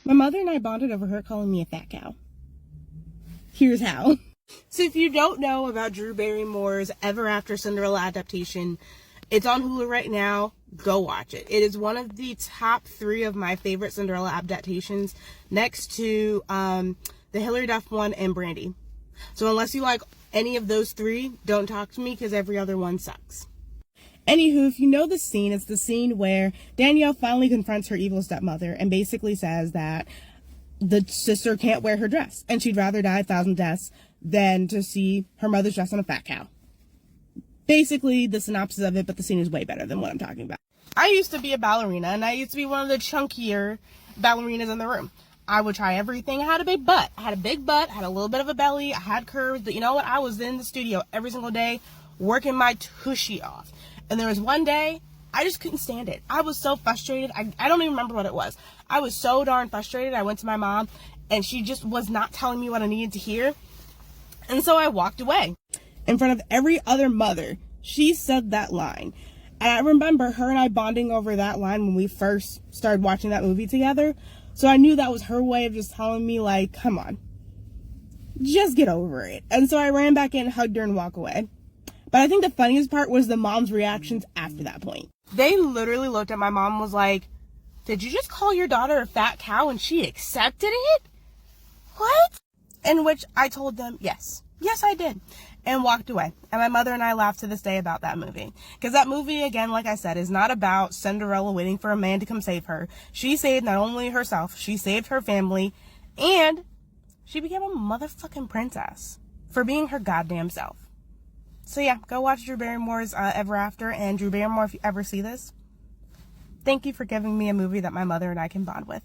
My mother and I bonded over her calling me a fat cow. Here's how. So if you don't know about Drew Barrymore's Ever After Cinderella adaptation, it's on Hulu right now. Go watch it. It is one of the top 3 of my favorite Cinderella adaptations, next to the Hilary Duff one and Brandy. So unless you like any of those 3, don't talk to me because every other one sucks. Anywho, if you know the scene, it's the scene where Danielle finally confronts her evil stepmother and basically says that the sister can't wear her dress and she'd rather die 1,000 deaths than to see her mother's dress on a fat cow. Basically, the synopsis of it, but the scene is way better than what I'm talking about. I used to be a ballerina, and I used to be one of the chunkier ballerinas in the room. I would try everything. I had a big butt. I had a little bit of a belly. I had curves. But you know what? I was in the studio every single day working my tushy off. And there was one day, I just couldn't stand it. I was so frustrated. I don't even remember what it was. I was so darn frustrated. I went to my mom, and she just was not telling me what I needed to hear. And so I walked away. In front of every other mother, she said that line. And I remember her and I bonding over that line when we first started watching that movie together. So I knew that was her way of just telling me, like, come on, just get over it. And so I ran back in, hugged her, and walked away. But I think the funniest part was the mom's reactions after that point. They literally looked at my mom and was like, did you just call your daughter a fat cow and she accepted it? What? In which I told them, yes, I did, and walked away. And my mother and I laugh to this day about that movie. Because that movie, again, like I said, is not about Cinderella waiting for a man to come save her. She saved not only herself, she saved her family, and she became a motherfucking princess for being her goddamn self. So yeah, go watch Drew Barrymore's Ever After. And Drew Barrymore, if you ever see this, thank you for giving me a movie that my mother and I can bond with.